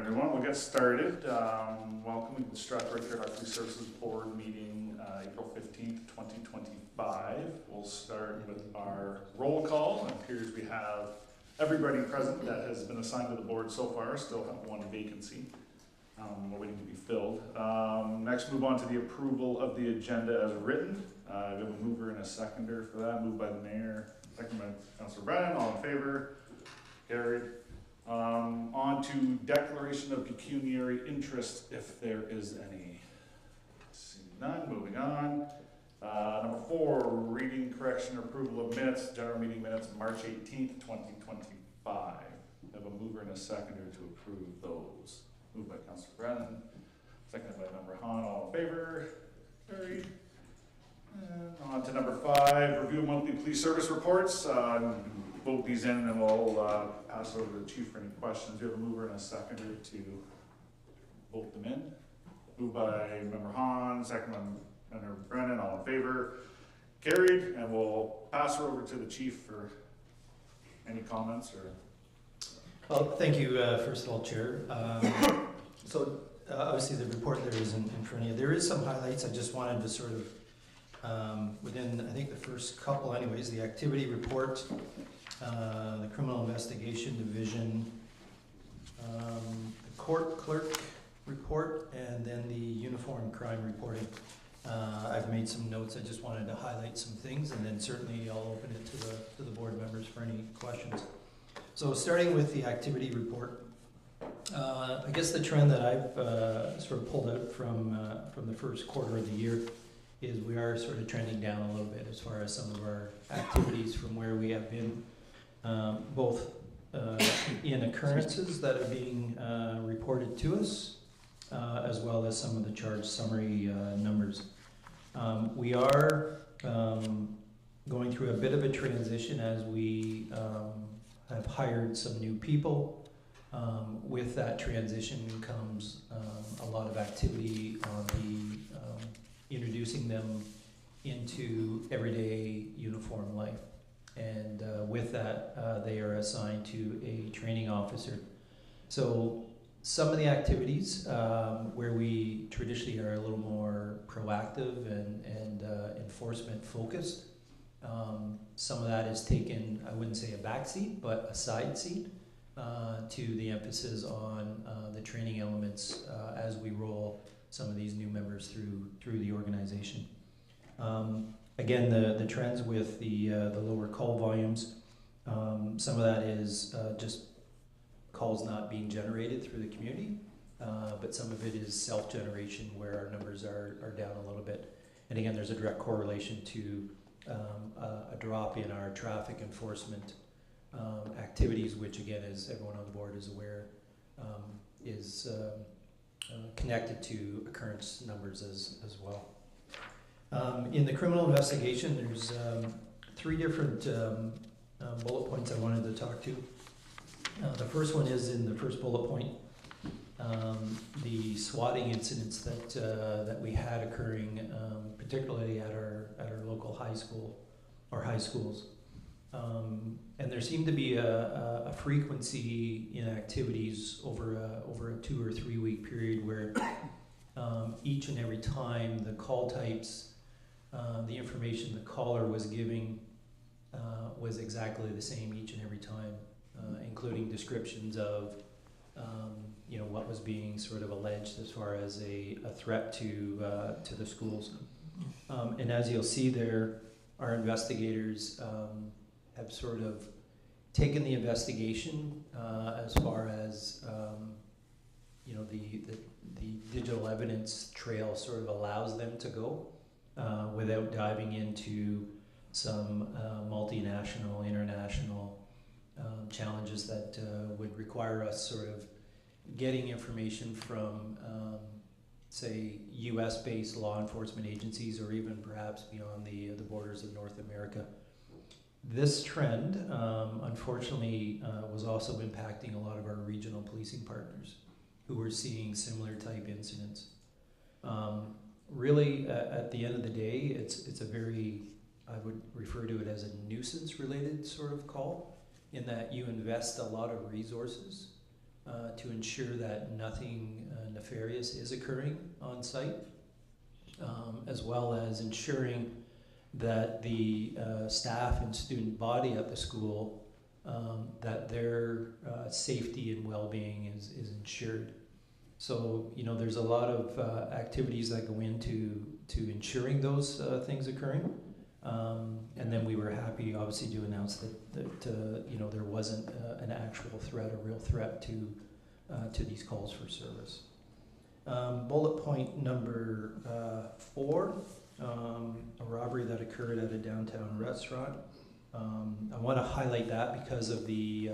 everyone. We'll get started. Welcome to the Strathroy-Caradoc Police Services Board meeting April 15th, 2025. We'll start with our roll call. It appears we have everybody present that has been assigned to the board so far. Still have one vacancy. We're waiting to be filled. Next, move on to the approval of the agenda as written. We have a mover and a seconder for that. Moved by the mayor, second by Councillor Brennan. All in favor? Carried. On to declaration of pecuniary interest, if there is any. See none. Moving on. Number 4, reading, correction, or approval of minutes. General meeting minutes, March 18th, 2025. We have a mover and a seconder to approve those. Moved by Councillor Brennan, seconded by Member Hahn. All in favor? Carried. And on to number 5, review monthly police service reports. Vote these in and we'll pass it over to the chief for any questions. Do you have a mover and a seconder to vote them in? Moved by Member Hahn, second by Member Brennan. All in favor? Carried. And we'll pass it over to the chief for any comments or. Well, thank you, first of all, Chair. So obviously the report there is in front of you. There is some highlights. I just wanted to sort of, within, I think the first couple anyways, the activity report, the criminal investigation division, the court clerk report, and then the uniform crime reporting. I've made some notes. I just wanted to highlight some things, and then certainly I'll open it to the board members for any questions. So starting with the activity report, I guess the trend that I've sort of pulled out from the first quarter of the year is we are sort of trending down a little bit as far as some of our activities from where we have been, both in occurrences that are being reported to us, as well as some of the charge summary numbers. We are going through a bit of a transition as we have hired some new people. With that transition comes a lot of activity on the introducing them into everyday uniform life. And with that, they are assigned to a training officer. So some of the activities where we traditionally are a little more proactive and enforcement focused, some of that is taken, I wouldn't say a back seat, but a side seat to the emphasis on the training elements as we roll some of these new members through the organization. Again, the trends with the lower call volumes, some of that is just calls not being generated through the community, but some of it is self-generation where our numbers are down a little bit. And again, there's a direct correlation to a drop in our traffic enforcement activities, which again, as everyone on the board is aware, is connected to occurrence numbers as well. In the criminal investigation, there's 3 different bullet points I wanted to talk to. The first one is in the first bullet point, the swatting incidents that we had occurring, particularly at our local high school or high schools. And there seemed to be a frequency in activities over a 2 or 3 week period where each and every time the call types, the information the caller was giving was exactly the same each and every time, including descriptions of what was being sort of alleged as far as a threat to the schools. And as you'll see there, our investigators have sort of taken the investigation as far as the digital evidence trail sort of allows them to go without diving into some multinational, international challenges that would require us sort of getting information from say US-based law enforcement agencies or even perhaps beyond the borders of North America. This trend, unfortunately, was also impacting a lot of our regional policing partners who were seeing similar type incidents. Really, at the end of the day, it's a very, I would refer to it as a nuisance-related sort of call, in that you invest a lot of resources to ensure that nothing nefarious is occurring on site, as well as ensuring that the staff and student body at the school, that their safety and well-being is ensured. So, you know, there's a lot of activities that go into ensuring those things occurring. And then we were happy, obviously, to announce that you know, there wasn't an actual threat, a real threat to these calls for service. Bullet point number 4, a robbery that occurred at a downtown restaurant. I want to highlight that because of the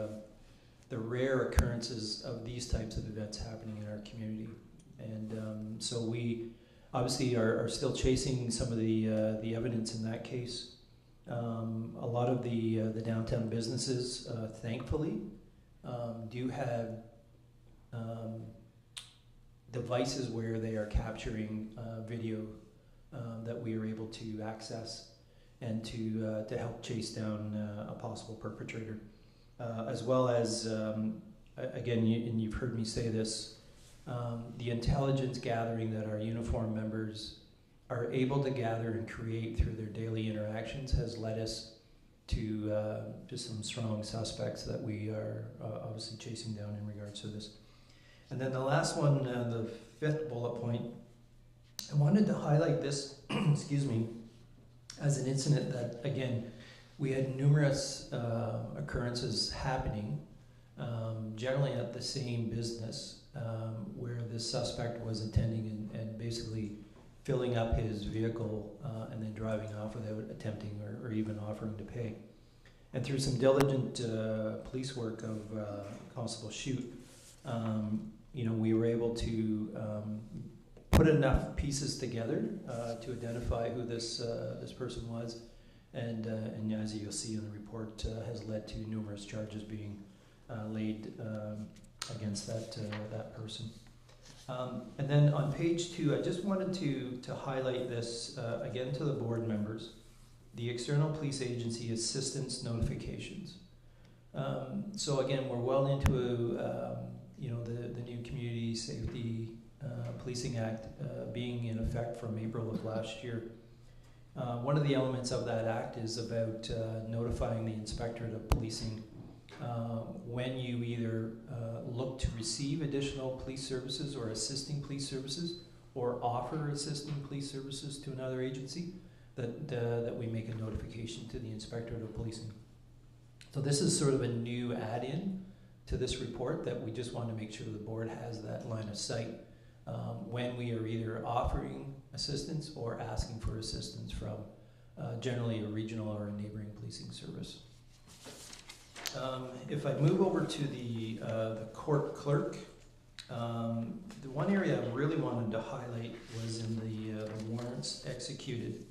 rare occurrences of these types of events happening in our community. And so we obviously are still chasing some of the evidence in that case. A lot of the downtown businesses, thankfully, do have devices where they are capturing video that we are able to access and to help chase down a possible perpetrator. As well as, again, and you've heard me say this, the intelligence gathering that our uniformed members are able to gather and create through their daily interactions has led us to just some strong suspects that we are obviously chasing down in regards to this. And then the last one, the 5th bullet point, I wanted to highlight this, excuse me, as an incident that, again, we had numerous occurrences happening, generally at the same business, where this suspect was attending and basically filling up his vehicle and then driving off without attempting or even offering to pay. And through some diligent police work of Constable Shute, you know, we were able to put enough pieces together to identify who this person was. And as you'll see in the report, has led to numerous charges being laid against that person. And then on page 2, I just wanted to highlight this again to the board members, the external police agency assistance notifications. So again, we're well into you know, the new Community Safety Policing Act being in effect from April of last year. One of the elements of that act is about notifying the Inspectorate of Policing when you either look to receive additional police services or assisting police services, or offer assisting police services to another agency, that we make a notification to the Inspectorate of Policing. So this is sort of a new add-in to this report that we just want to make sure the board has that line of sight when we are either offering assistance or asking for assistance from generally a regional or a neighboring policing service. If I move over to the court clerk, the one area I really wanted to highlight was in the warrants executed.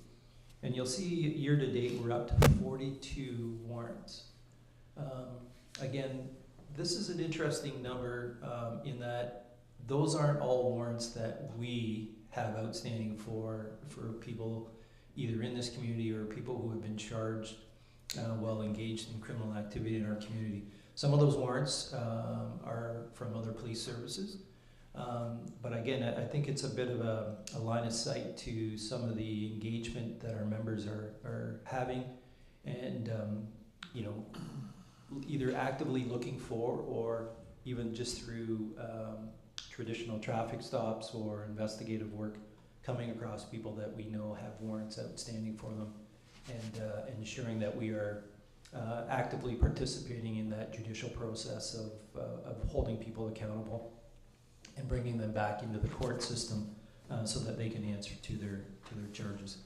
And you'll see year to date we're up to 42 warrants. Again, this is an interesting number in that those aren't all warrants that we have outstanding for people either in this community or people who have been charged while engaged in criminal activity in our community. Some of those warrants are from other police services. But again, I think it's a bit of a line of sight to some of the engagement that our members are having, and you know, either actively looking for or even just through traditional traffic stops or investigative work, coming across people that we know have warrants outstanding for them, and ensuring that we are actively participating in that judicial process of holding people accountable and bringing them back into the court system so that they can answer to their charges.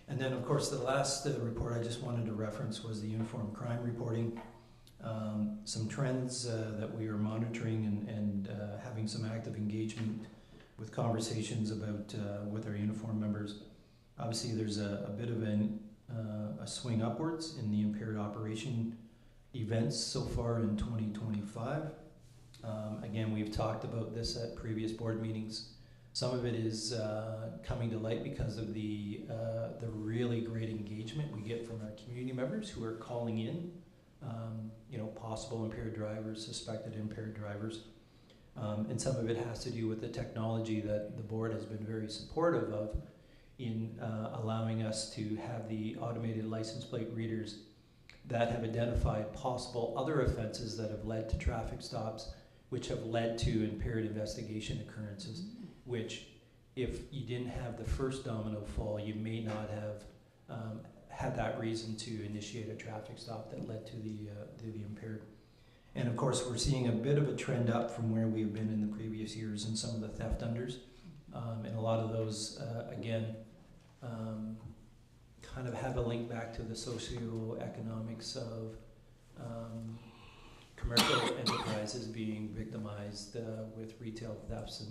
And then, of course, the last report I just wanted to reference was the uniform crime reporting. Some trends that we are monitoring and having some active engagement with conversations about with our uniform members. Obviously, there's a bit of a swing upwards in the impaired operation events so far in 2025. Again, we've talked about this at previous board meetings. Some of it is coming to light because of the really great engagement we get from our community members who are calling in, you know, possible impaired drivers, suspected impaired drivers, And some of it has to do with the technology that the board has been very supportive of in allowing us to have the automated license plate readers that have identified possible other offenses that have led to traffic stops, which have led to impaired investigation occurrences, which if you didn't have the first domino fall, you may not have had that reason to initiate a traffic stop that led to the impaired. And of course, we're seeing a bit of a trend up from where we've been in the previous years in some of the theft unders. And a lot of those, again, kind of have a link back to the socioeconomics of commercial enterprises being victimized with retail thefts.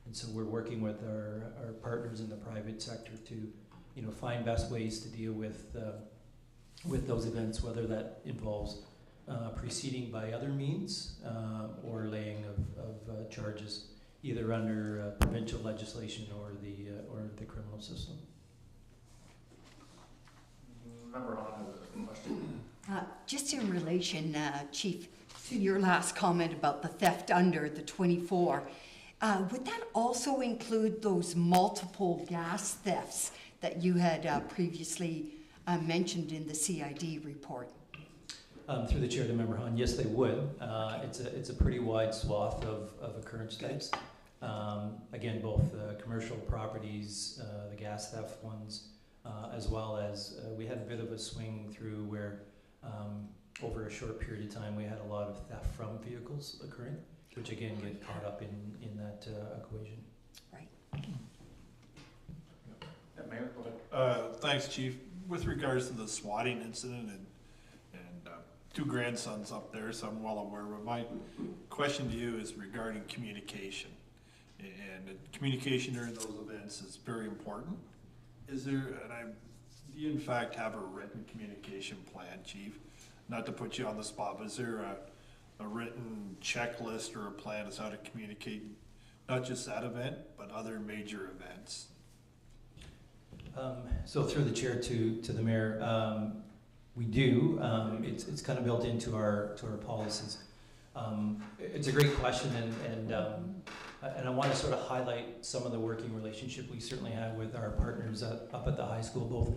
And so we're working with our partners in the private sector to find best ways to deal with those events, whether that involves proceeding by other means or laying of charges, either under provincial legislation or the criminal system. Member Hahn has a question. Just in relation, Chief, to your last comment about the theft under the 24, would that also include those multiple gas thefts that you had previously mentioned in the CID report? Through the chair to Member Hahn, yes, they would. It's a pretty wide swath of occurrence types. Again, both commercial properties, the gas theft ones, as well as we had a bit of a swing through where over a short period of time we had a lot of theft from vehicles occurring, which again get caught up in that equation. Right. Yeah, Mayor, go ahead. Thanks, Chief. With regards to the swatting incident and two grandsons up there, so I'm well aware, but my question to you is regarding communication. And communication during those events is very important. Is there, do you in fact have a written communication plan, Chief? Not to put you on the spot, but is there a written checklist or a plan as how to communicate not just that event, but other major events? So through the chair to the mayor, we do. It's kind of built into our policies. It's a great question, and I want to sort of highlight some of the working relationship we certainly have with our partners up at the high school, both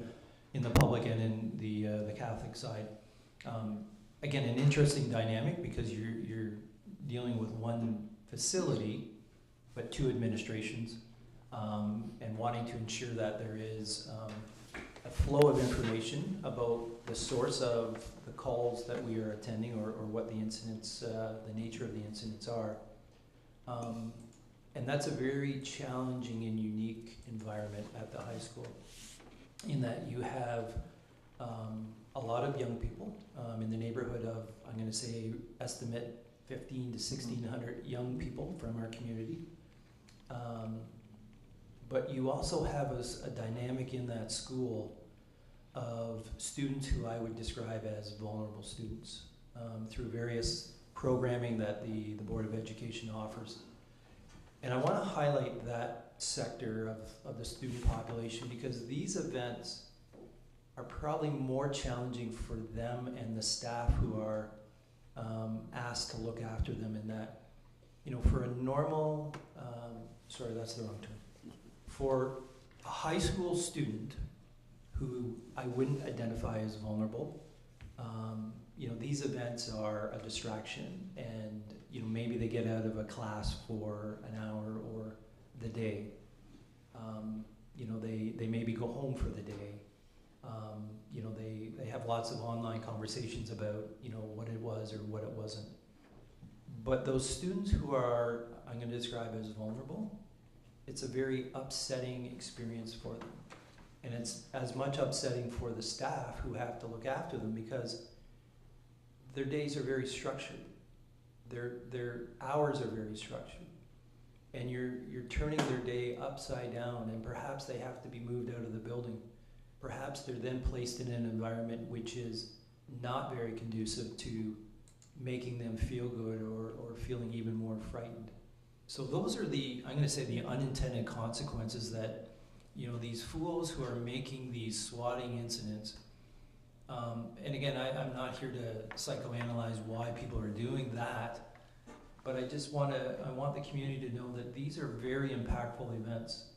in the public and in the Catholic side. Again, an interesting dynamic because you're dealing with one facility, but two administrations, and wanting to ensure that there is a flow of information about the source of the calls that we are attending or what the incidents, the nature of the incidents are. And that's a very challenging and unique environment at the high school in that you have a lot of young people in the neighborhood of, I'm going to say, estimate 15 to 1,600 young people from our community. But you also have a dynamic in that school of students who I would describe as vulnerable students through various programming that the Board of Education offers. And I want to highlight that sector of the student population because these events are probably more challenging for them and the staff who are asked to look after them in that, for a normal, sorry, that's the wrong term. For a high school student who I wouldn't identify as vulnerable, these events are a distraction and, maybe they get out of a class for an hour or the day. They maybe go home for the day. They have lots of online conversations about, what it was or what it wasn't. But those students who are, I'm going to describe as vulnerable, it's a very upsetting experience for them. And it's as much upsetting for the staff who have to look after them because their days are very structured. Their hours are very structured. And you're turning their day upside down and perhaps they have to be moved out of the building. Perhaps they're then placed in an environment which is not very conducive to making them feel good or feeling even more frightened. So those are I'm going to say the unintended consequences that, these fools who are making these swatting incidents, and again, I'm not here to psychoanalyze why people are doing that, But I want the community to know that these are very impactful events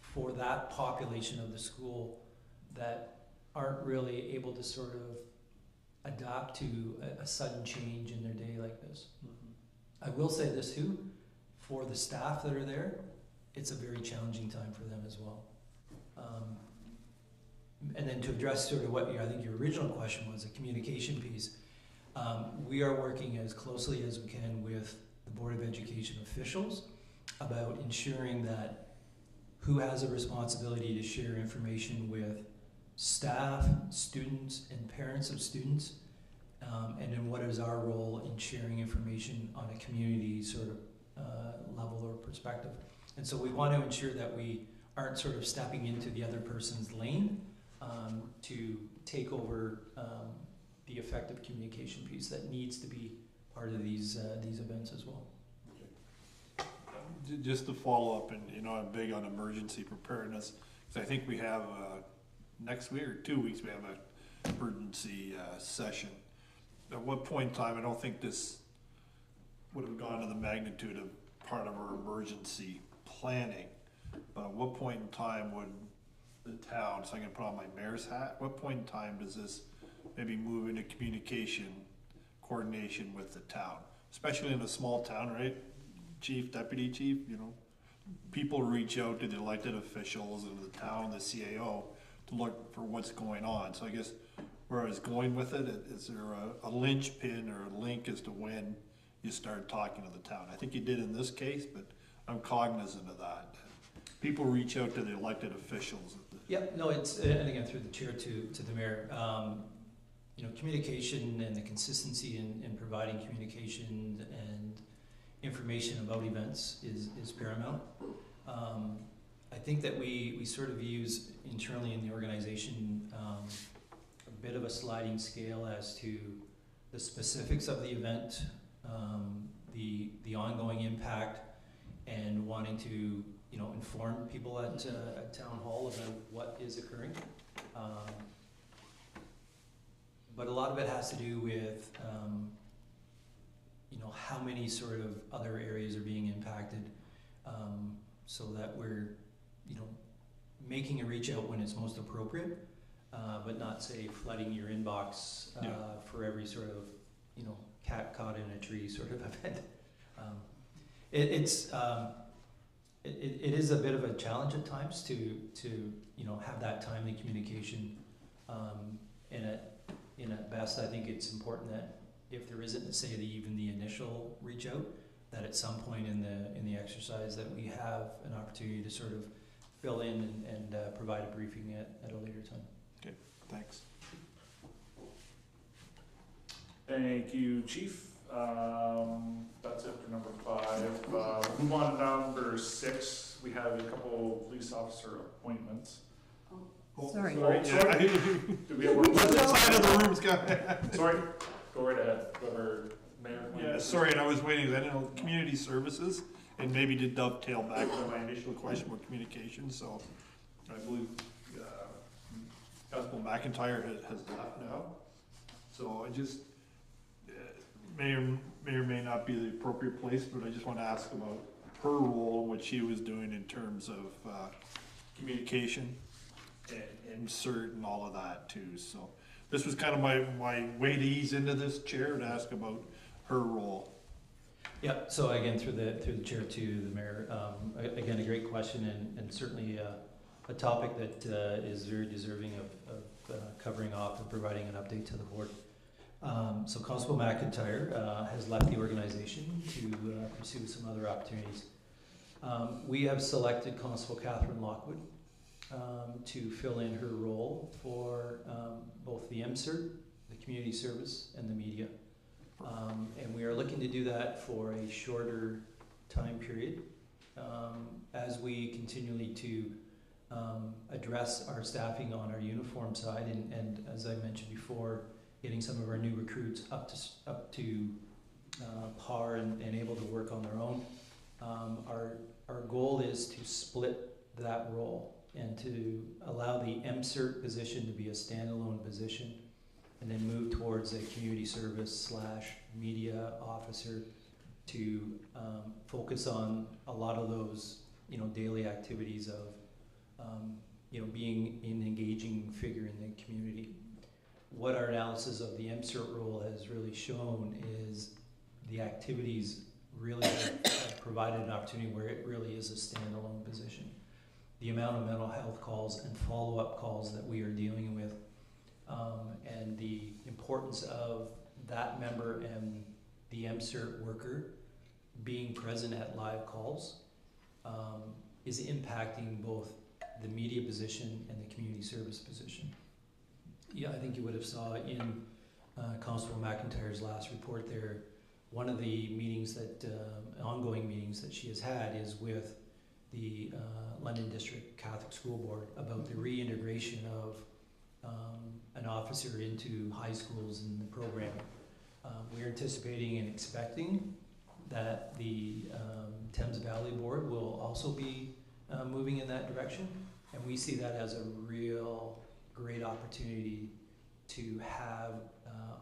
for that population of the school that aren't really able to sort of adapt to a sudden change in their day like this. I will say this too, for the staff that are there, it's a very challenging time for them as well. And then to address sort of what I think your original question was, the communication piece, we are working as closely as we can with the Board of Education officials about ensuring that who has a responsibility to share information with staff, students, and parents of students, and then what is our role in sharing information on a community sort of level or perspective. And so we want to ensure that we aren't sort of stepping into the other person's lane to take over the effective communication piece that needs to be part of these events as well. Just to follow up, and I'm big on emergency preparedness, because I think we have next week or 2 weeks we have an emergency session. At what point in time, I don't think this would have gone to the magnitude of part of our emergency planning, but at what point in time would the town, so I'm gonna put on my mayor's hat, what point in time does this maybe move into communication, coordination with the town? Especially in a small town, right? Chief, deputy chief, people reach out to the elected officials and the town, the CAO, to look for what's going on. So I guess where I was going with it, is there a linchpin or a link as to when you start talking to the town? I think you did in this case, but I'm cognizant of that. People reach out to the elected officials. Yep, no, it's, and again, through the chair to the mayor, communication and the consistency in providing communication and information about events is paramount. I think that we sort of use internally in the organization a bit of a sliding scale as to the specifics of the event, the ongoing impact, and wanting to inform people at town hall about what is occurring. But a lot of it has to do with how many sort of other areas are being impacted, so that we're making a reach out when it's most appropriate, but not say flooding your inbox for every sort of cat caught in a tree sort of event. It is a bit of a challenge at times to have that timely communication, and at best I think it's important that if there isn't, say, even the initial reach out, that at some point in the exercise that we have an opportunity to sort of fill in and provide a briefing at a later time. Okay, thanks. Thank you, Chief. That's it for number 5. We'll move on to number 6. We have a couple police officer appointments. Sorry. Sorry. Do we have one? What side of the room's got? Sorry. Go right ahead. Whoever, Mayor. Yeah, sorry, and I was waiting. I didn't know community services, and maybe to dovetail back to my initial question with communication. So, I believe Councilman McIntyre has left now. So I just may or may not be the appropriate place, but I just want to ask about her role and what she was doing in terms of communication and insert and all of that too. So this was kind of my way to ease into this chair to ask about her role. Yeah, so again, through the chair to the mayor, again, a great question, and certainly a topic that is very deserving of covering off and providing an update to the board. So Constable McIntyre has left the organization to pursue some other opportunities. We have selected Constable Catherine Lockwood to fill in her role for both the MCERT, the community service, and the media. And we are looking to do that for a shorter time period as we continually to address our staffing on our uniform side, and as I mentioned before, getting some of our new recruits up to par and able to work on their own. Our goal is to split that role and to allow the MCERT position to be a standalone position, and then move towards a community service / media officer to focus on a lot of those, daily activities of, being an engaging figure in the community. What our analysis of the MCERT role has really shown is the activities really have provided an opportunity where it really is a standalone position. The amount of mental health calls and follow-up calls that we are dealing with, and the importance of that member and the MCERT worker being present at live calls is impacting both the media position and the community service position. Yeah, I think you would have saw in Constable McIntyre's last report there, one of the meetings that, ongoing meetings that she has had is with the London District Catholic School Board about the reintegration of an officer into high schools in the program. We're anticipating and expecting that the Thames Valley Board will also be moving in that direction, and we see that as a real great opportunity to have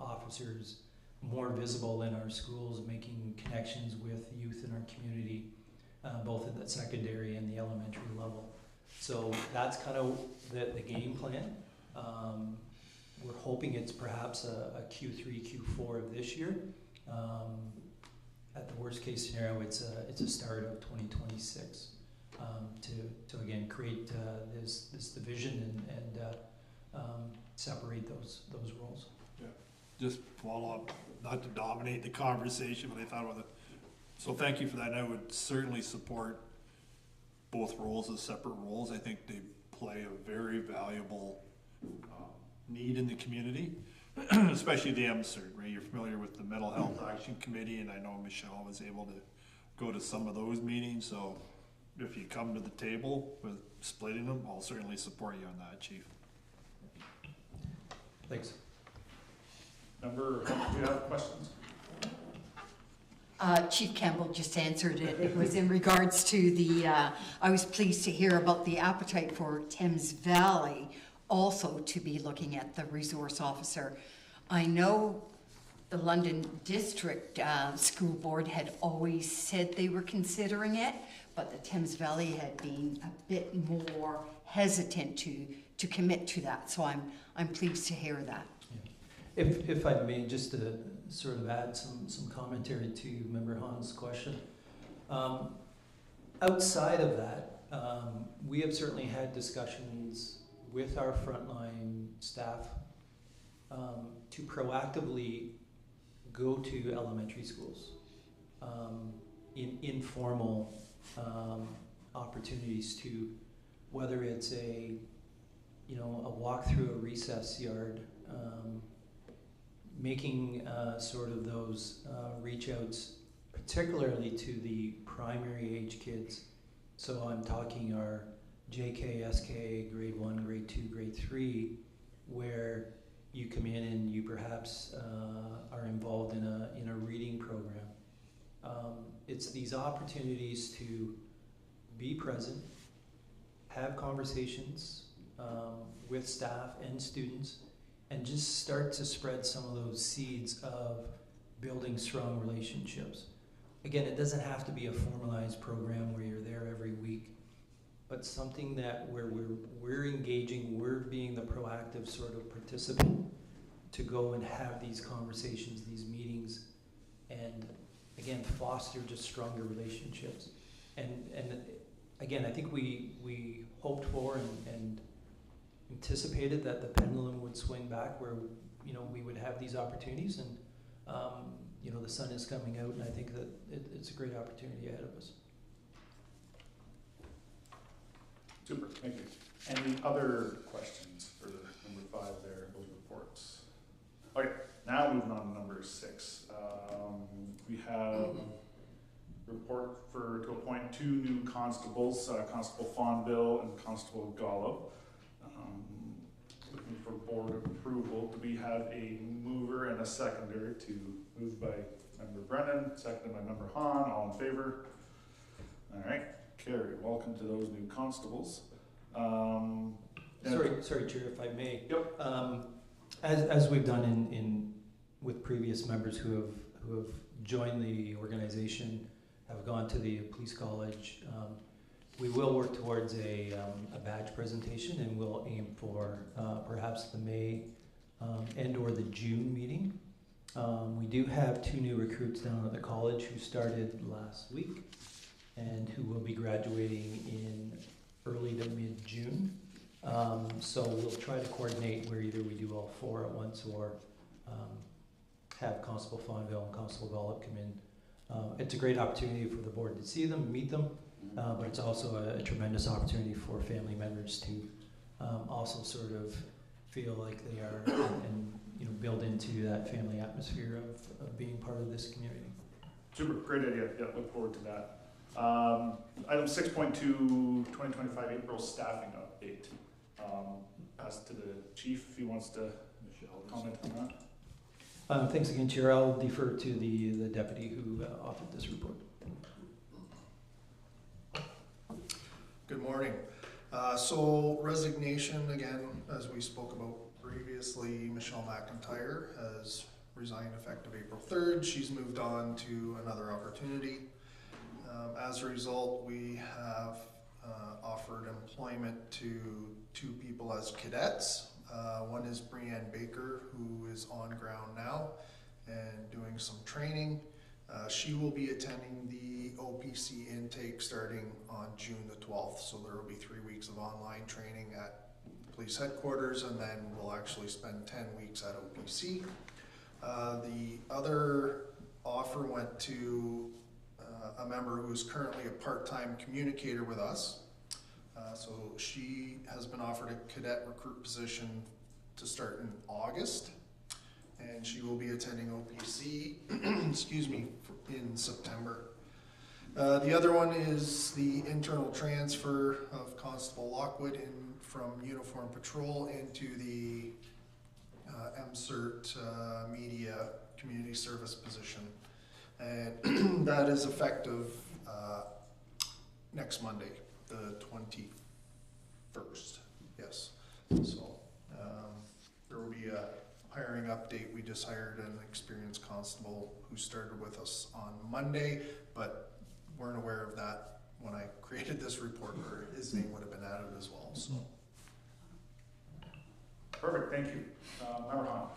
officers more visible in our schools, making connections with youth in our community, both at the secondary and the elementary level. So that's kind of the game plan. We're hoping it's perhaps a Q3, Q4 of this year. At the worst case scenario, it's a start of 2026 to again create this division and separate those roles. Yeah. Just follow up, not to dominate the conversation, but I thought about it. So thank you for that. I would certainly support both roles as separate roles. I think they play a very valuable need in the community, especially the MCERT, right? You're familiar with the Mental Health Action Committee, and I know Michelle was able to go to some of those meetings. So if you come to the table with splitting them, I'll certainly support you on that, Chief. Thanks. Member, do you have questions? Chief Campbell just answered it. It was in regards to the, I was pleased to hear about the appetite for Thames Valley also to be looking at the resource officer. I know the London District School Board had always said they were considering it, but the Thames Valley had been a bit more hesitant to commit to that. So I'm pleased to hear that. Yeah. If I may, just to sort of add some commentary to Member Hahn's question. Outside of that, we have certainly had discussions with our frontline staff to proactively go to elementary schools in informal opportunities to, whether it's a walk through a recess yard, making sort of those reach outs, particularly to the primary age kids. So I'm talking our JK, SK, grade 1, grade 2, grade 3, where you come in and you perhaps are involved in a reading program. It's these opportunities to be present, have conversations with staff and students, and just start to spread some of those seeds of building strong relationships. Again, it doesn't have to be a formalized program where you're there every week, but something that where we're engaging, we're being the proactive sort of participant to go and have these conversations, these meetings, and again, foster just stronger relationships. And again, I think we hoped for and anticipated that the pendulum would swing back where we would have these opportunities, and the sun is coming out, and I think that it's a great opportunity ahead of us. Super, thank you. Any other questions for number 5 there, those reports? Okay, now moving on to number 6. We have report to appoint 2 new constables, Constable Fonville and Constable Gallo. Looking for board approval. Do we have a mover and a seconder? Moved by Member Brennan, seconded by Member Hahn. All in favor? All right, carried. Welcome to those new constables. Sorry, Chair, if I may. Yep. As we've done in with previous members who have joined the organization, have gone to the police college. We will work towards a badge presentation, and we'll aim for perhaps the May and or the June meeting. We do have 2 new recruits down at the college who started last week and who will be graduating in early to mid-June. So we'll try to coordinate where either we do all 4 at once or have Constable Fonville and Constable Gollop come in. It's a great opportunity for the board to see them, meet them, but it's also a tremendous opportunity for family members to also sort of feel like they are and you know, build into that family atmosphere of being part of this community. Super, great idea. Yeah, look forward to that. Item 6.2, 2025 April staffing update. Pass it to the chief if he wants to comment on that. Thanks again, Chair. I'll defer to the deputy who authored this report. Good morning. So resignation, again, as we spoke about previously, Michelle McIntyre has resigned effective April 3rd. She's moved on to another opportunity. As a result, we have offered employment to 2 people as cadets. One is Brianne Baker, who is on ground now and doing some training. She will be attending the OPC intake starting on June the 12th. So there will be 3 weeks of online training at police headquarters, and then we'll actually spend 10 weeks at OPC. The other offer went to a member who is currently a part-time communicator with us. So she has been offered a cadet recruit position to start in August, and she will be attending OPC excuse me, in September. The other one is the internal transfer of Constable Lockwood from uniform patrol into the MCERT media community service position, and that is effective next Monday, the 21st. Yes. So there will be a hiring update. We just hired an experienced constable who started with us on Monday, but weren't aware of that when I created this report, or his name would have been added as well. So. Perfect, thank you. Member Hahn.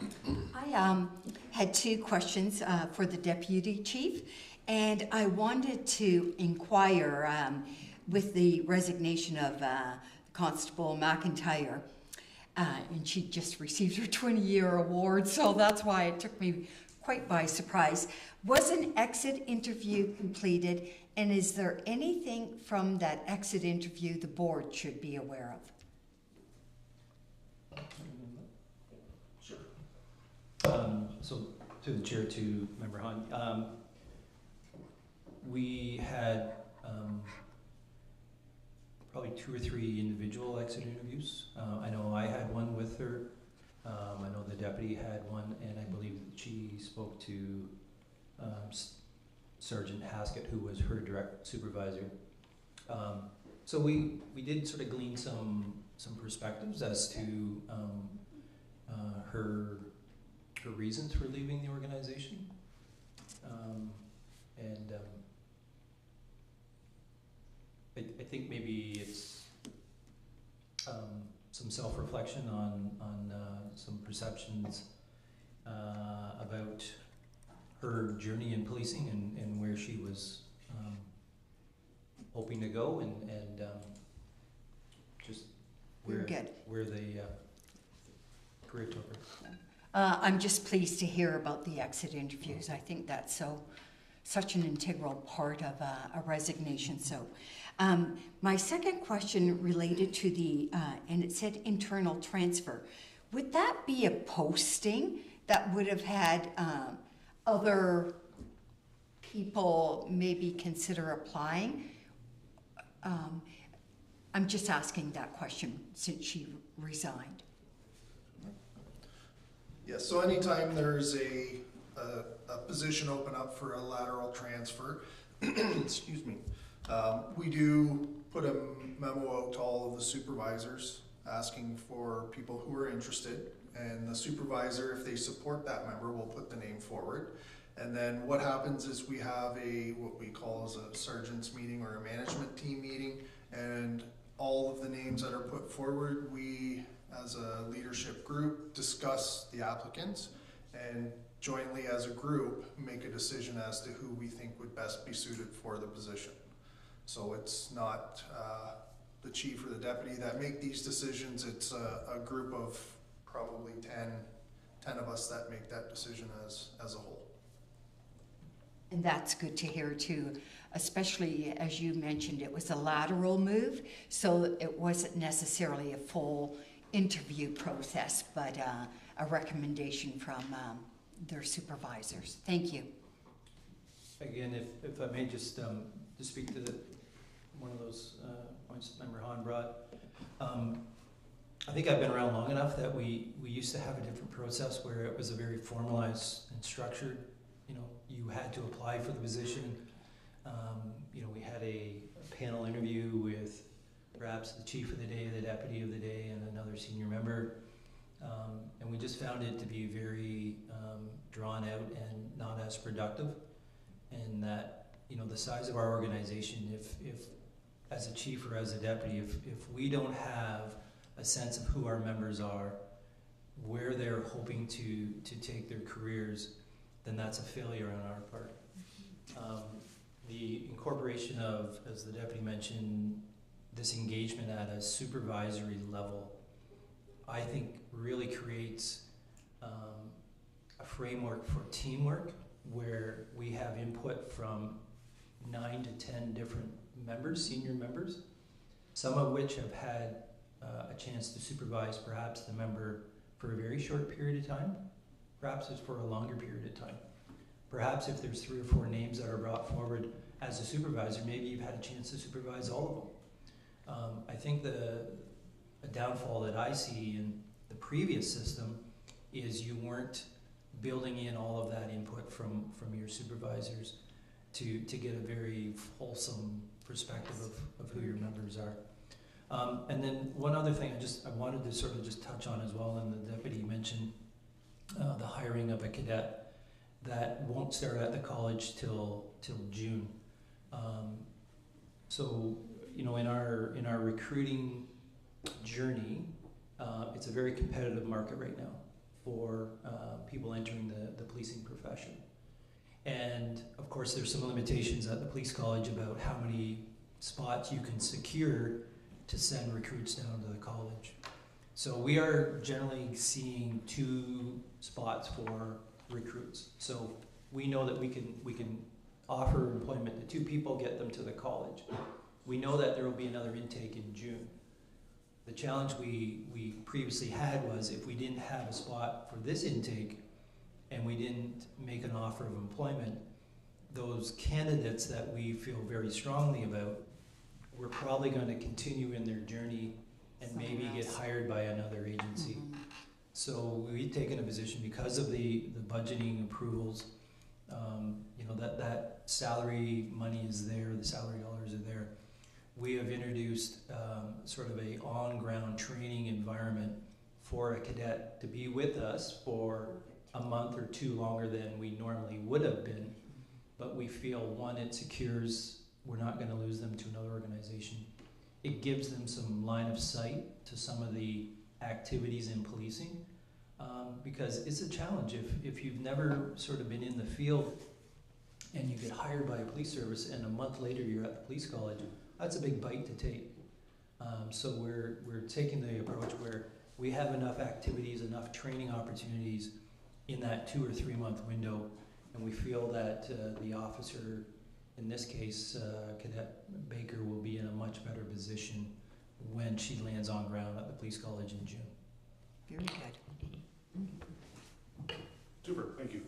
I had 2 questions for the deputy chief, and I wanted to inquire with the resignation of Constable McIntyre, and she just received her 20-year award, so that's why it took me quite by surprise. Was an exit interview completed, and is there anything from that exit interview the board should be aware of? So to the chair, to Member Hahn, we had probably 2 or 3 individual exit interviews. I know I had one with her. I know the deputy had one, and I believe she spoke to Sergeant Haskett, who was her direct supervisor. So we did sort of glean some perspectives as to her reasons for leaving the organization, and I think maybe it's some self-reflection on some perceptions about her journey in policing and where she was hoping to go, and just where the career took her. I'm just pleased to hear about the exit interviews. I think that's such an integral part of a resignation. So my second question related to the, and it said internal transfer. Would that be a posting that would have had other people maybe consider applying? I'm just asking that question since she resigned. Yes, so anytime there's a position open up for a lateral transfer, excuse me, we do put a memo out to all of the supervisors asking for people who are interested, and the supervisor, if they support that member, will put the name forward. And then what happens is we have what we call as a sergeant's meeting or a management team meeting, and all of the names that are put forward, we as a leadership group discuss the applicants and jointly as a group make a decision as to who we think would best be suited for the position. So it's not the chief or the deputy that make these decisions, it's a group of probably 10 of us that make that decision as a whole. And that's good to hear too, especially as you mentioned, it was a lateral move, so it wasn't necessarily a full interview process, but a recommendation from their supervisors. Thank you. Again, if I may just to speak to one of those points that Member Hahn brought. I think I've been around long enough that we used to have a different process where it was a very formalized and structured. You know, you had to apply for the position. You know, we had a panel interview with perhaps the chief of the day, the deputy of the day, and another senior member. And we just found it to be very drawn out and not as productive. And that, you know, the size of our organization, if as a chief or as a deputy, if we don't have a sense of who our members are, where they're hoping to take their careers, then that's a failure on our part. The incorporation of, as the deputy mentioned, this engagement at a supervisory level, I think really creates a framework for teamwork where we have input from 9 to 10 different members, senior members, some of which have had a chance to supervise perhaps the member for a very short period of time, perhaps it's for a longer period of time. Perhaps if there's 3 or 4 names that are brought forward as a supervisor, maybe you've had a chance to supervise all of them. I think a downfall that I see in the previous system is you weren't building in all of that input from your supervisors to get a very wholesome perspective of who your members are. And then one other thing I wanted to sort of just touch on as well, and the deputy mentioned the hiring of a cadet that won't start at the college till June. So, you know, in our recruiting journey, it's a very competitive market right now for people entering the policing profession. And of course, there's some limitations at the police college about how many spots you can secure to send recruits down to the college. So we are generally seeing 2 spots for recruits. So we know that we can offer employment to 2 people, get them to the college. We know that there will be another intake in June. The challenge we previously had was if we didn't have a spot for this intake and we didn't make an offer of employment, those candidates that we feel very strongly about, we're probably going to continue in their journey and maybe get hired by another agency. Mm-hmm. So we've taken a position because of the budgeting approvals, you know, that salary money is there, the salary dollars are there. We have introduced sort of a on-ground training environment for a cadet to be with us for a month or 2 longer than we normally would have been. But we feel, one, it secures, we're not going to lose them to another organization. It gives them some line of sight to some of the activities in policing, because it's a challenge. If you've never sort of been in the field and you get hired by a police service and a month later you're at the police college, that's a big bite to take. So we're taking the approach where we have enough activities, enough training opportunities in that 2 or 3 month window, and we feel that the officer, in this case, Cadet Baker, will be in a much better position when she lands on ground at the police college in June. Very good. Super, thank you.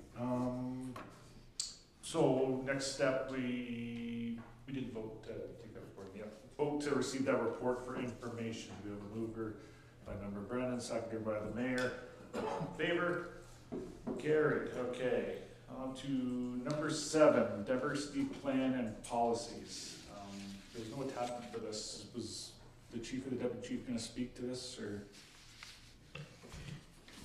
So next step, we didn't vote to take that report. Yeah, vote to receive that report for information. We have a mover by Member Brennan, seconded by the mayor. In favor? Carried. Okay. On to number 7, diversity plan and policies. There's no attachment for this. Was the chief or the deputy chief going to speak to this, or?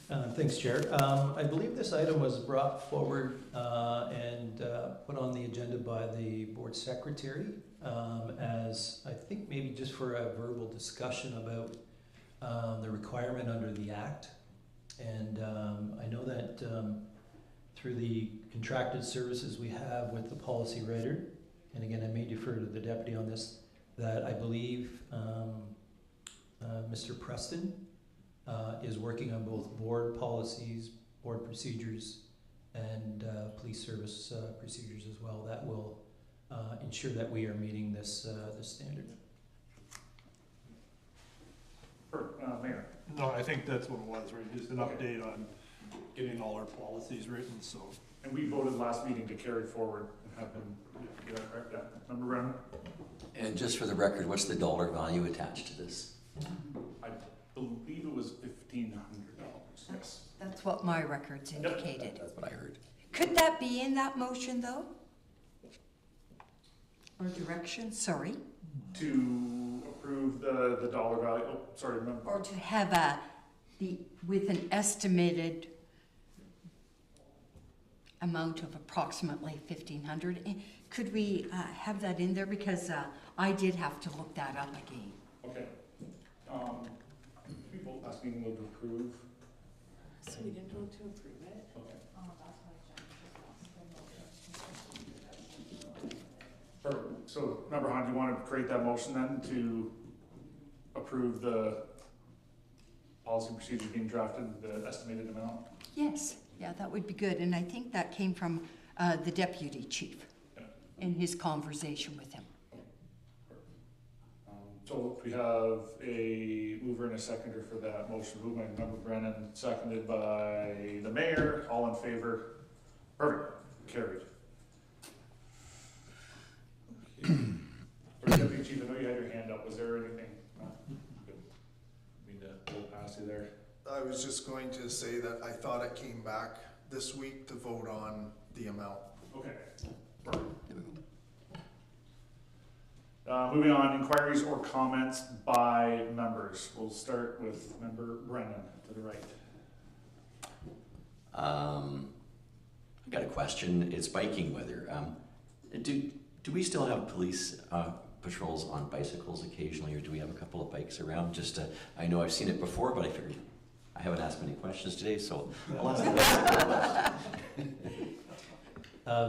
Thanks, Chair. I believe this item was brought forward and put on the agenda by the board secretary as, I think, maybe just for a verbal discussion about the requirement under the Act. And I know that through the contracted services we have with the policy writer, and again, I may defer to the deputy on this, that I believe Mr. Preston is working on both board policies, board procedures, and police service procedures as well. That will ensure that we are meeting this standard. Mayor. No, I think that's what it was, right? Just an update on getting all our policies written, so. And we voted last meeting to carry forward and have them, get that correct? Yeah. Member Brennan? And just for the record, what's the dollar value attached to this? I believe it was $1,500. Yes. That's what my records indicated. That's what I heard. Could that be in that motion, though? Or direction, sorry? To approve the dollar value, oh, sorry, remember. Or to have with an estimated amount of approximately 1,500. Could we have that in there? Because I did have to look that up again. Okay. People last meeting will to approve. So we didn't vote to approve it? Okay. Oh, that's why Jen just lost the motion. Perfect. So, Member Hahn, do you want to create that motion then to approve the policy procedure being drafted, the estimated amount? Yes, yeah, that would be good. And I think that came from the deputy chief in his conversation with him. So we have a mover and a seconder for that motion. Moved by Member Brennan, seconded by the mayor. All in favor? Perfect. Carried. Okay. Deputy Chief, I know you had your hand up. Was there anything? No? Good. Need to go past you there. I was just going to say that I thought it came back this week to vote on the amount. Okay. Perfect. Moving on, inquiries or comments by members. We'll start with Member Brennan to the right. I got a question. It's biking weather. Do we still have police patrols on bicycles occasionally, or do we have a couple of bikes around? Just I know I've seen it before, but I figured I haven't asked many questions today, so I'll ask the question.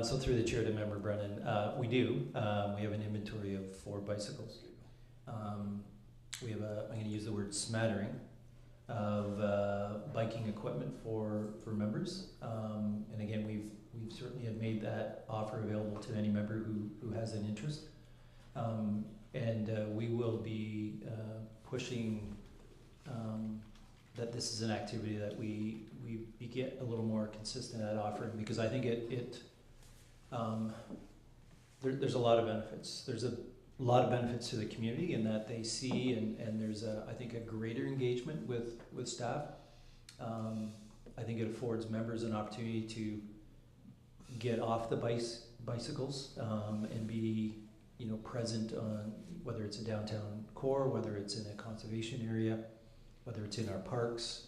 So through the chair to Member Brennan, we do. We have an inventory of 4 bicycles. We have I'm going to use the word smattering of biking equipment for members. And again, we've certainly have made that offer available to any member who has an interest. And we will be pushing that this is an activity that we get a little more consistent at offering, because I think there's a lot of benefits. There's a lot of benefits to the community in that they see and there's I think a greater engagement with staff. I think it affords members an opportunity to get off the bicycles and be present on whether it's a downtown core, whether it's in a conservation area, whether it's in our parks,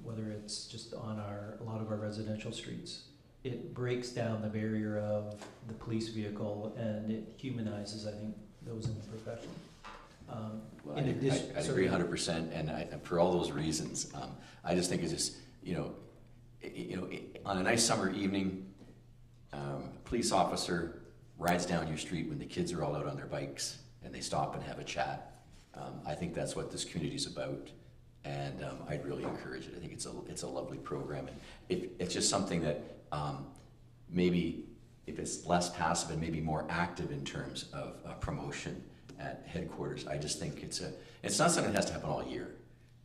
whether it's just on a lot of our residential streets. It breaks down the barrier of the police vehicle and it humanizes, I think, those in the profession. Well, in addition, I agree 100%, and for all those reasons, I just think it's just on a nice summer evening, police officer rides down your street when the kids are all out on their bikes and they stop and have a chat. I think that's what this community is about, and I'd really encourage it. I think it's a lovely program, and it's just something that maybe if it's less passive and maybe more active in terms of promotion at headquarters. I just think it's not something that has to happen all year,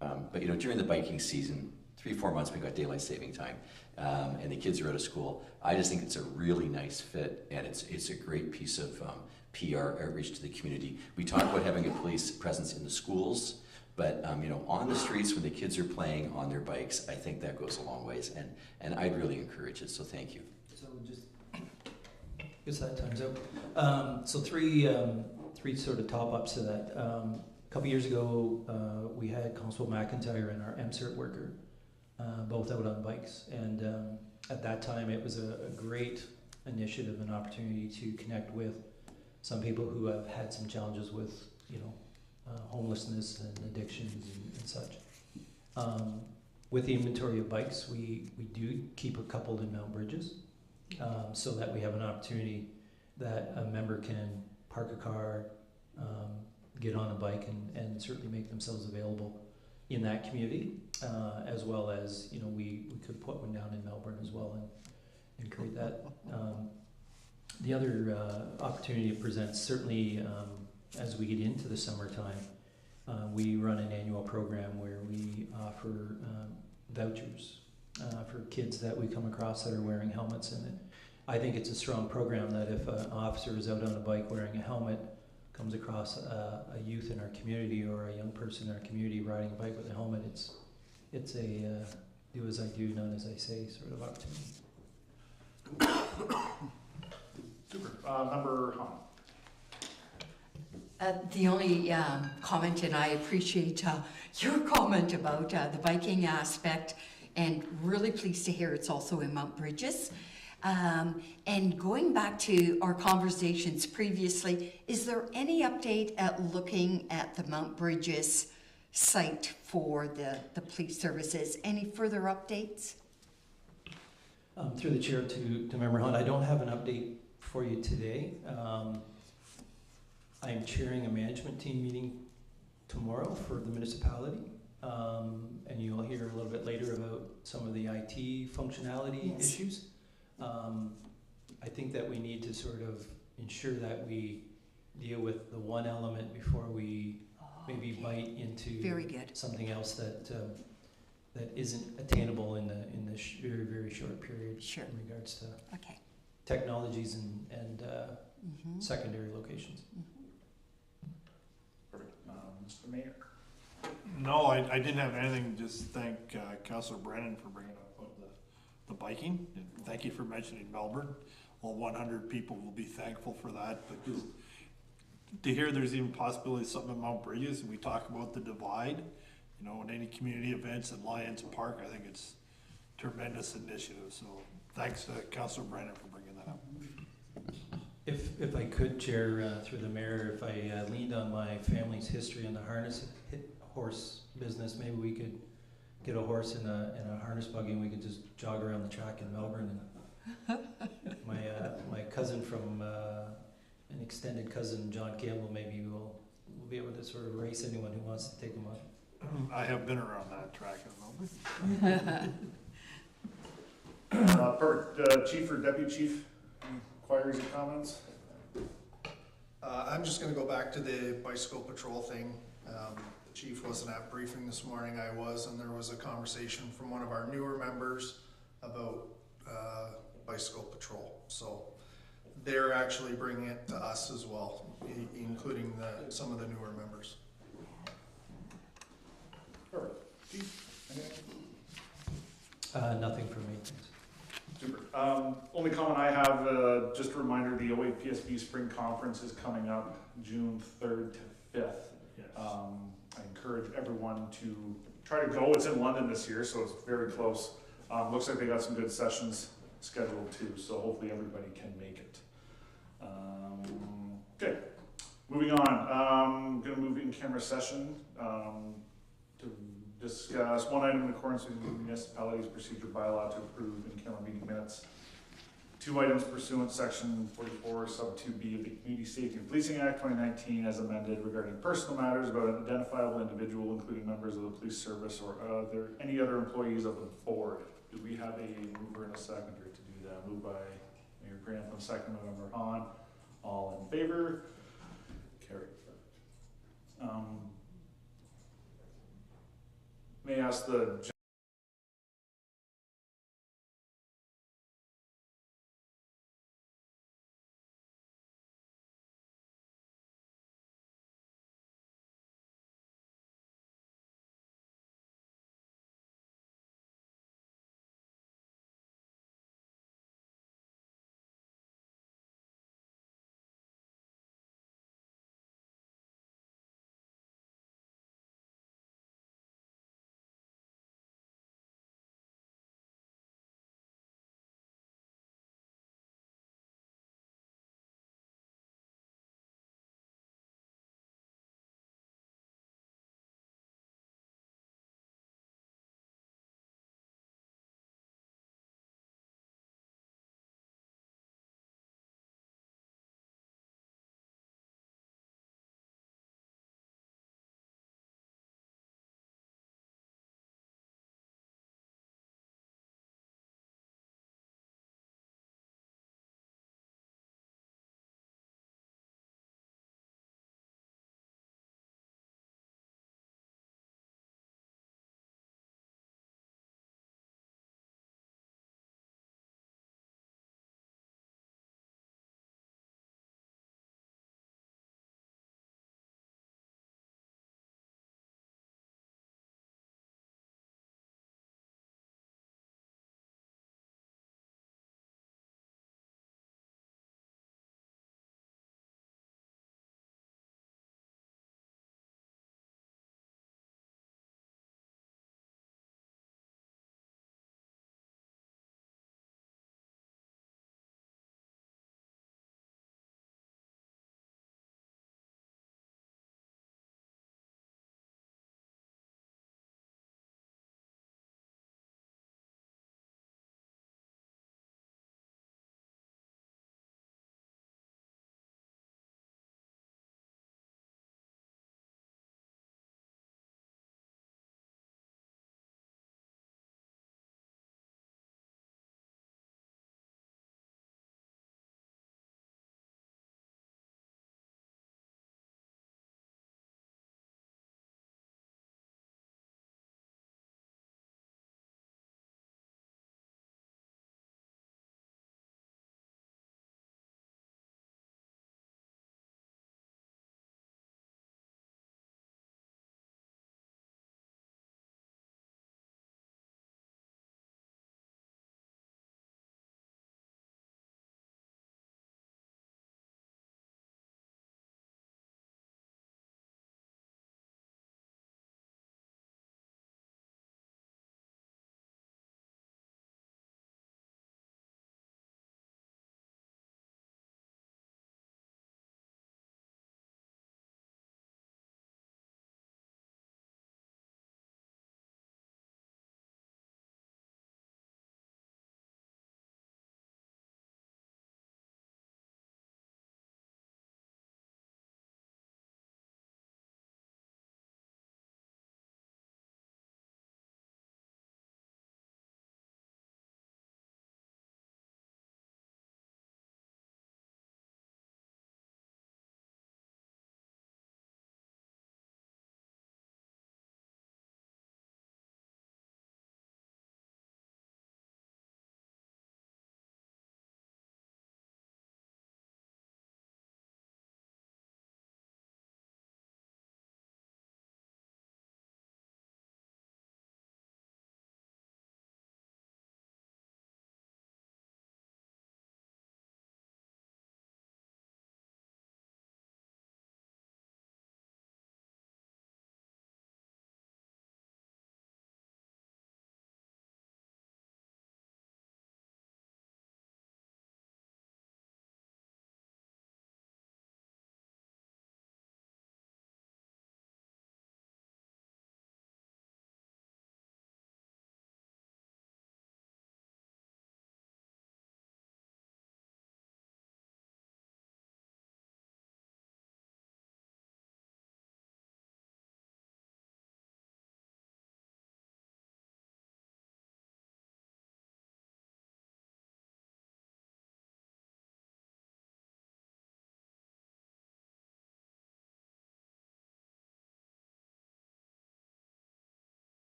but during the biking season, 3-4 months we got daylight saving time, and the kids are out of school. I just think it's a really nice fit, and it's a great piece of PR outreach to the community. We talk about having a police presence in the schools, but on the streets when the kids are playing on their bikes, I think that goes a long ways, and I'd really encourage it. So thank you. So just guess that time's out. So three sort of top ups to that. A couple years ago, we had Constable McIntyre and our MCERT worker both out on bikes. And at that time, it was a great initiative and opportunity to connect with some people who have had some challenges with, homelessness and addictions and such. With the inventory of bikes, we do keep a couple in Mount Bridges, so that we have an opportunity that a member can park a car, get on a bike, and certainly make themselves available in that community, as well as, we could put one down in Melbourne as well and create that. The other opportunity it presents, certainly as we get into the summertime, we run an annual program where we offer vouchers for kids that we come across that are wearing helmets. And I think it's a strong program that if an officer is out on a bike wearing a helmet, comes across a youth in our community or a young person in our community riding a bike with a helmet, it's a do as I do, not as I say sort of opportunity. Super. Member Hahn. The only comment, and I appreciate your comment about the biking aspect, and really pleased to hear it's also in Mount Bridges. And going back to our conversations previously, is there any update at looking at the Mount Bridges site for the police services? Any further updates? Through the chair to Member Hunt, I don't have an update for you today. I'm chairing a management team meeting tomorrow for the municipality, and you'll hear a little bit later about some of the IT functionality issues. I think that we need to sort of ensure that we deal with the one element before we maybe bite into Very good. something else that isn't attainable in the very, very short period. Sure. In regards to Okay. technologies and secondary locations. Perfect. Mr. Mayor. No, I didn't have anything, just thank Councilor Brennan for bringing up the biking. And thank you for mentioning Melbourne. All 100 people will be thankful for that, but just to hear there's even possibility of something at Mount Bridges, and we talk about the divide, in any community events at Lions Park, I think it's tremendous initiative. So thanks to Councilor Brennan for bringing that up. If I could, Chair, through the mayor, if I leaned on my family's history in the horse business, maybe we could get a horse in a harness buggy and we could just jog around the track in Melbourne. And my cousin from an extended cousin, John Campbell, maybe we'll be able to sort of race anyone who wants to take him on. I have been around that track in Melbourne. Perfect. Chief or Deputy Chief, any inquiries or comments? I'm just gonna go back to the bicycle patrol thing. The chief wasn't at briefing this morning, I was, and there was a conversation from one of our newer members about bicycle patrol. So they're actually bringing it to us as well, including some of the newer members. Perfect. Chief, anything? Nothing for me, thanks. Super. Only comment I have, just a reminder, the 08 PSB Spring Conference is coming up June 3rd to 5th. Yes. I encourage everyone to try to go. It's in London this year, so it's very close. Looks like they got some good sessions scheduled too, so hopefully everybody can make it. Okay, moving on. Gonna move in camera session to discuss one item in accordance with the municipality's procedure bylaw to approve in camera meeting minutes. 2 items pursuant to section 44 sub 2B of the Community Safety and Policing Act 2019 as amended regarding personal matters about an identifiable individual, including members of the police service or any other employees of the board. Do we have a mover and a seconder to do that? Moved by Mayor Grantham, second by Member Hahn. All in favor? Carried. May I ask the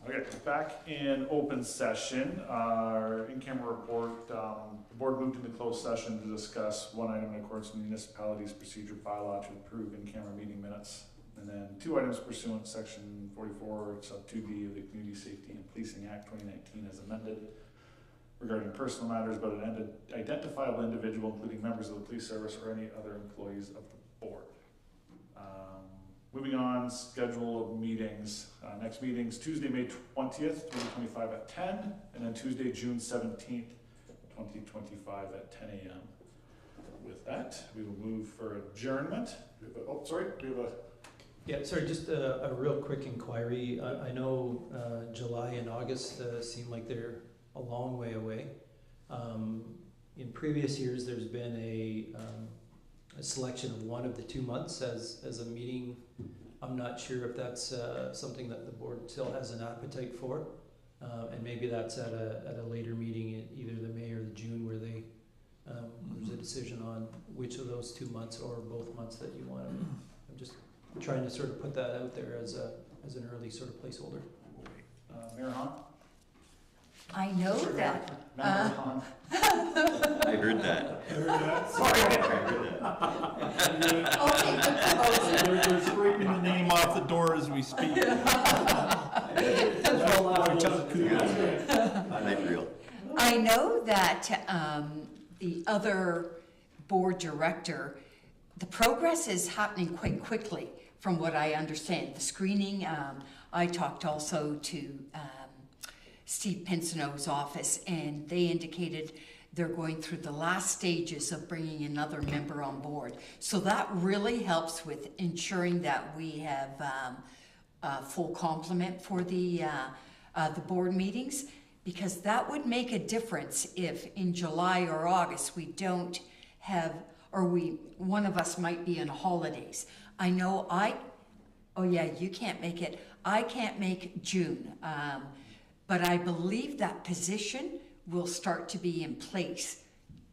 Okay, back in open session, our in-camera report, the board moved into closed session to discuss one item in accordance with municipalities procedure bylaw to approve in-camera meeting minutes. And then 2 items pursuant to section 44, sub 2B of the Community Safety and Policing Act 2019 as amended regarding personal matters about an identifiable individual, including members of the police service or any other employees of the board. Moving on, schedule of meetings. Next meeting's Tuesday, May 20th, 2025 at 10, and then Tuesday, June 17th, 2025 at 10 a.m. With that, we will move for adjournment. Yeah, sorry, just a real quick inquiry. I know July and August seem like they're a long way away. In previous years, there's been a selection of one of the 2 months as a meeting. I'm not sure if that's something that the board still has an appetite for, and maybe that's at a later meeting, in either the May or the June, where they there's a decision on which of those 2 months or both months that you want. I'm just trying to sort of put that out there as an early sort of placeholder. Mayor Hahn? I know that. Member Hahn? I heard that. Okay, They're scraping the name off the door as we speak. Unreal. I know that the other board director, the progress is happening quite quickly, from what I understand. The screening, I talked also to Steve Pinsonneau's office, and they indicated they're going through the last stages of bringing another member on board. So that really helps with ensuring that we have a full complement for the board meetings, because that would make a difference if in July or August we don't have, or one of us might be on holidays. I know oh yeah, you can't make it. I can't make June. But I believe that position will start to be in place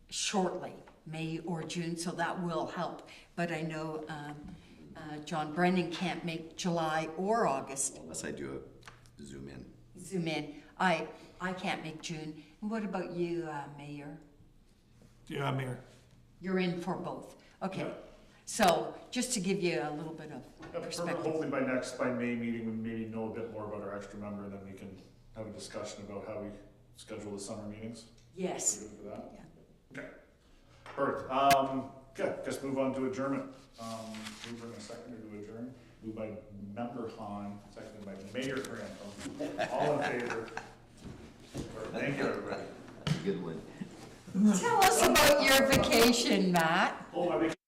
shortly, May or June, so that will help. But I know John Brennan can't make July or August. Unless I do a zoom in. Zoom in. I can't make June. And what about you, Mayor? Yeah, I'm here. You're in for both. Okay. Yeah. So just to give you a little bit of Perfect. perspective. Hopefully by May meeting, we maybe know a bit more about our extra member, and then we can have a discussion about how we schedule the summer meetings. Yes. We're good for that? Yeah. Okay. Perfect. Okay, guess move on to adjournment. Move in a second to adjourn. Moved by Member Hahn, seconded by Mayor Grantham. All in favor? Thank you, everybody. Good one. Tell us about your vacation, Matt. Oh, my vacation.